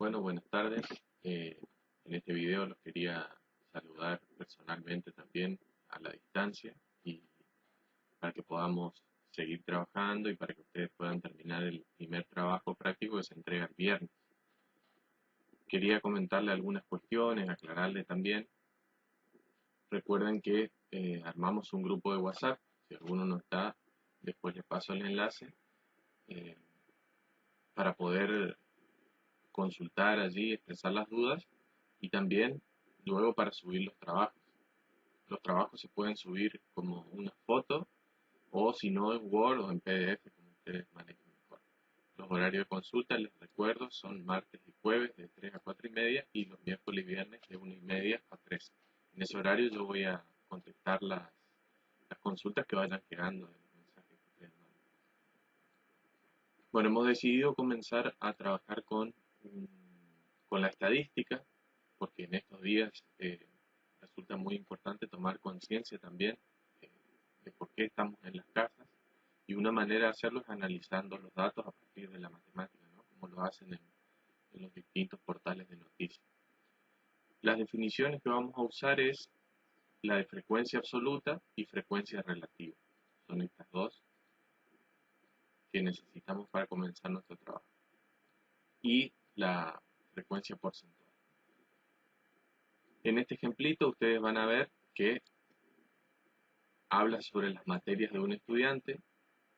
Bueno, buenas tardes. En este video los quería saludar personalmente también a la distancia y para que podamos seguir trabajando y para que ustedes puedan terminar el primer trabajo práctico que se entrega el viernes. Quería comentarle algunas cuestiones, aclararle también. Recuerden que armamos un grupo de WhatsApp. Si alguno no está, después les paso el enlace eh, para poder consultar allí, expresar las dudas y también luego para subir los trabajos. Los trabajos se pueden subir como una foto o si no en Word o en PDF, como ustedes manejen mejor. Los horarios de consulta, les recuerdo, son martes y jueves de 3 a 4 y media y los miércoles y viernes de 1 y media a 3. En ese horario yo voy a contestar las consultas que vayan quedando en los mensajes que ustedes manden. Bueno, hemos decidido comenzar a trabajar con la estadística, porque en estos días resulta muy importante tomar conciencia también eh, de por qué estamos en las casas, y una manera de hacerlo es analizando los datos a partir de la matemática, ¿no? Como lo hacen en los distintos portales de noticias. Las definiciones que vamos a usar es la de frecuencia absoluta y frecuencia relativa. Son estas dos que necesitamos para comenzar nuestro trabajo. Y la frecuencia porcentual. En este ejemplito ustedes van a ver que habla sobre las materias de un estudiante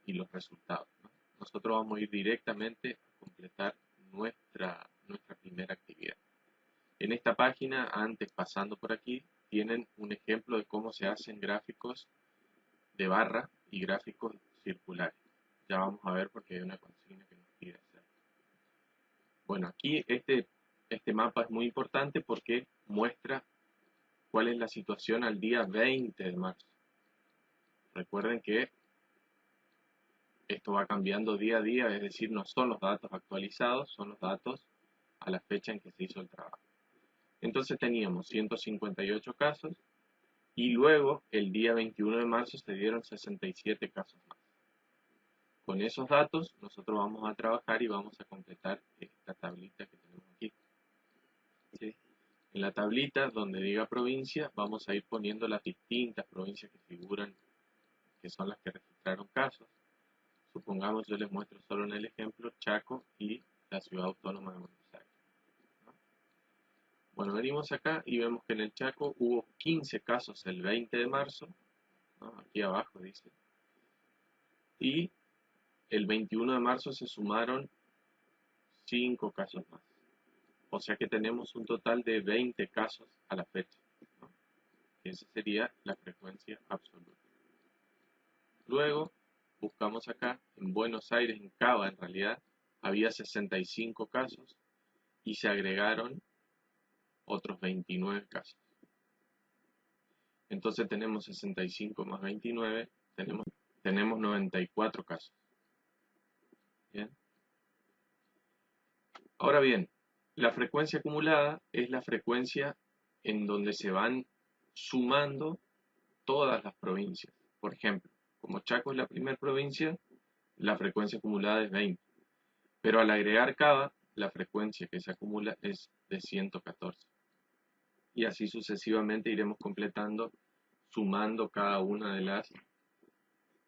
y los resultados, ¿no? Nosotros vamos a ir directamente a completar nuestra primera actividad. En esta página, antes pasando por aquí, tienen un ejemplo de cómo se hacen gráficos de barra y gráficos circulares. Ya vamos a ver porque hay una consigna que nos pide hacer. Bueno, aquí este mapa es muy importante porque muestra cuál es la situación al día 20 de marzo. Recuerden que esto va cambiando día a día, es decir, no son los datos actualizados, son los datos a la fecha en que se hizo el trabajo. Entonces teníamos 158 casos y luego el día 21 de marzo se dieron 67 casos más. Con esos datos nosotros vamos a trabajar y vamos a completar esta tablita que tenemos aquí. ¿Sí? En la tablita donde diga provincia vamos a ir poniendo las distintas provincias que figuran, que son las que registraron casos. Supongamos, yo les muestro solo en el ejemplo Chaco y la Ciudad Autónoma de Buenos Aires, ¿no? Bueno, venimos acá y vemos que en el Chaco hubo 15 casos el 20 de marzo, ¿no? Aquí abajo dice, y el 21 de marzo se sumaron 5 casos más. O sea que tenemos un total de 20 casos a la fecha, ¿no? Esa sería la frecuencia absoluta. Luego buscamos acá, en Buenos Aires, en Cava en realidad, había 65 casos y se agregaron otros 29 casos. Entonces tenemos 65 más 29, tenemos 94 casos. ¿Bien? Ahora bien, la frecuencia acumulada es la frecuencia en donde se van sumando todas las provincias. Por ejemplo, como Chaco es la primera provincia, la frecuencia acumulada es 20. Pero al agregar Cava, la frecuencia que se acumula es de 114. Y así sucesivamente iremos completando, sumando cada una de las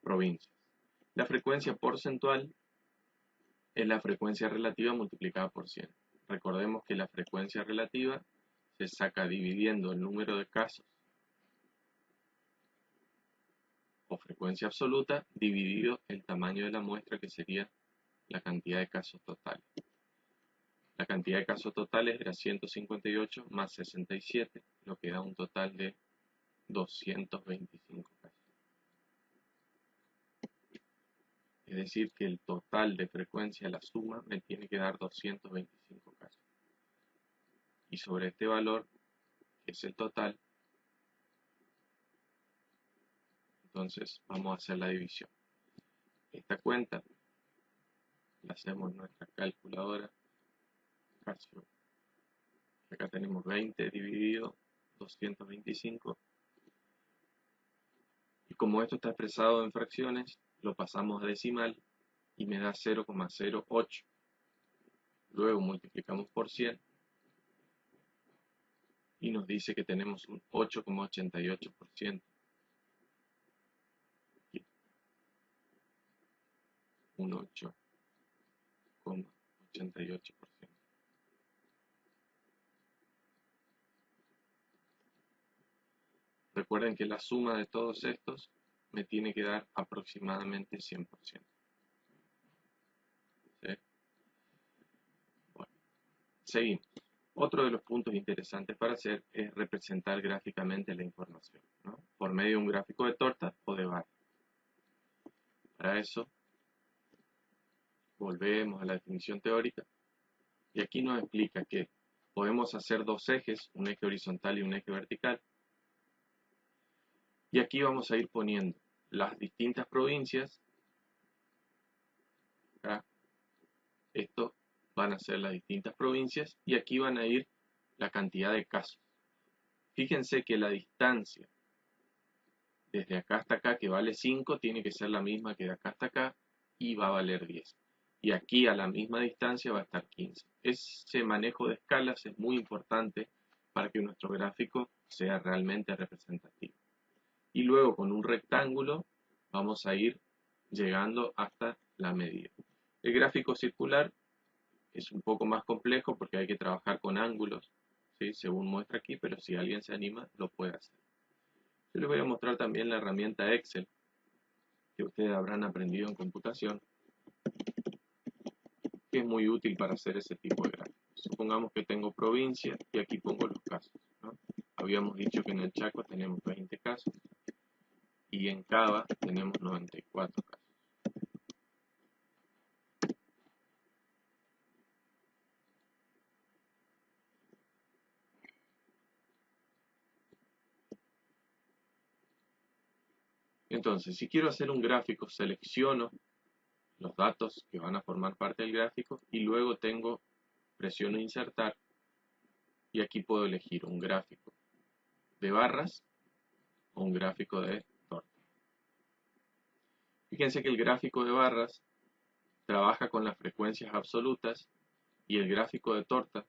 provincias. La frecuencia porcentual es la frecuencia relativa multiplicada por 100. Recordemos que la frecuencia relativa se saca dividiendo el número de casos o frecuencia absoluta dividido el tamaño de la muestra, que sería la cantidad de casos totales. La cantidad de casos totales era 158 más 67, lo que da un total de 225 casos. Es decir, que el total de frecuencia, la suma, me tiene que dar 225 casos. Y sobre este valor, que es el total, entonces vamos a hacer la división. Esta cuenta la hacemos en nuestra calculadora Casio. Acá tenemos 20 dividido 225. Y como esto está expresado en fracciones, lo pasamos a decimal y me da 0,08. luego multiplicamos por 100 y nos dice que tenemos un 8,88%. Un 8,88%. Recuerden que la suma de todos estos me tiene que dar aproximadamente 100%. ¿Sí? Bueno, seguimos. Otro de los puntos interesantes para hacer es representar gráficamente la información, ¿no? Por medio de un gráfico de torta o de barra. Para eso, volvemos a la definición teórica y aquí nos explica que podemos hacer dos ejes, un eje horizontal y un eje vertical. Y aquí vamos a ir poniendo las distintas provincias. Acá, esto van a ser las distintas provincias y aquí van a ir la cantidad de casos. Fíjense que la distancia desde acá hasta acá, que vale 5, tiene que ser la misma que de acá hasta acá y va a valer 10. Y aquí a la misma distancia va a estar 15. Ese manejo de escalas es muy importante para que nuestro gráfico sea realmente representativo. Y luego con un rectángulo vamos a ir llegando hasta la medida. El gráfico circular es un poco más complejo porque hay que trabajar con ángulos, ¿sí? Según muestra aquí, pero si alguien se anima lo puede hacer. Yo les voy a mostrar también la herramienta Excel que ustedes habrán aprendido en computación, que es muy útil para hacer ese tipo de gráficos. Supongamos que tengo provincia y aquí pongo los casos, ¿no? Habíamos dicho que en el Chaco tenemos 20 casos y en Cava tenemos 94 casos. Entonces, si quiero hacer un gráfico, selecciono los datos que van a formar parte del gráfico y luego presiono insertar y aquí puedo elegir un gráfico de barras o un gráfico de torta. Fíjense que el gráfico de barras trabaja con las frecuencias absolutas y el gráfico de torta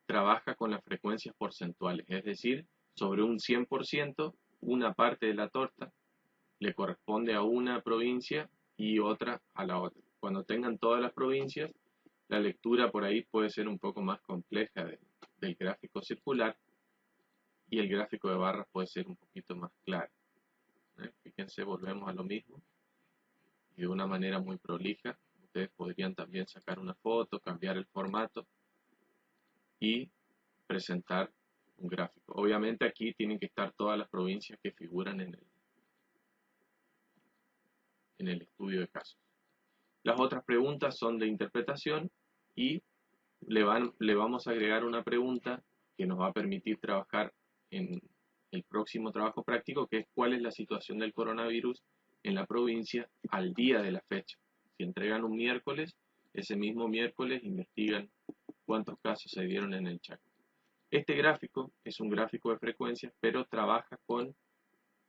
trabaja con las frecuencias porcentuales, es decir, sobre un 100%, una parte de la torta le corresponde a una provincia y otra a la otra. Cuando tengan todas las provincias, la lectura por ahí puede ser un poco más compleja del gráfico circular y el gráfico de barras puede ser un poquito más claro. Fíjense, volvemos a lo mismo y de una manera muy prolija. Ustedes podrían también sacar una foto, cambiar el formato y presentar un gráfico. Obviamente aquí tienen que estar todas las provincias que figuran en el estudio de casos. Las otras preguntas son de interpretación y le vamos a agregar una pregunta que nos va a permitir trabajar en el próximo trabajo práctico, que es cuál es la situación del coronavirus en la provincia al día de la fecha. Si entregan un miércoles, ese mismo miércoles investigan cuántos casos se dieron en el Chaco. Este gráfico es un gráfico de frecuencias, pero trabaja con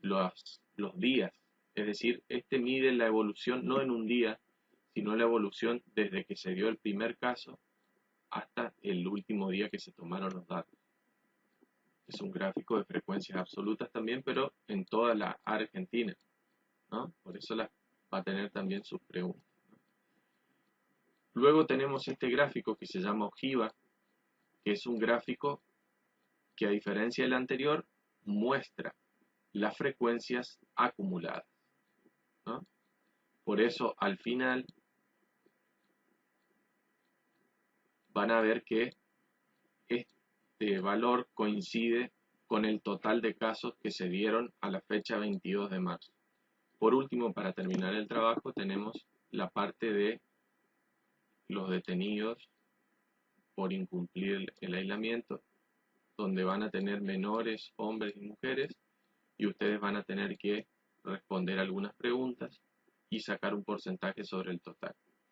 los días. Es decir, este mide la evolución no en un día, sino la evolución desde que se dio el primer caso hasta el último día que se tomaron los datos. Es un gráfico de frecuencias absolutas también, pero en toda la Argentina, ¿no? Por eso va a tener también sus preguntas, ¿no? Luego tenemos este gráfico que se llama ojiva, que es un gráfico que a diferencia del anterior muestra las frecuencias acumuladas, ¿no? Por eso al final van a ver que este valor coincide con el total de casos que se dieron a la fecha 22 de marzo. Por último, para terminar el trabajo, tenemos la parte de los detenidos por incumplir el aislamiento, donde van a tener menores, hombres y mujeres, y ustedes van a tener que responder algunas preguntas y sacar un porcentaje sobre el total.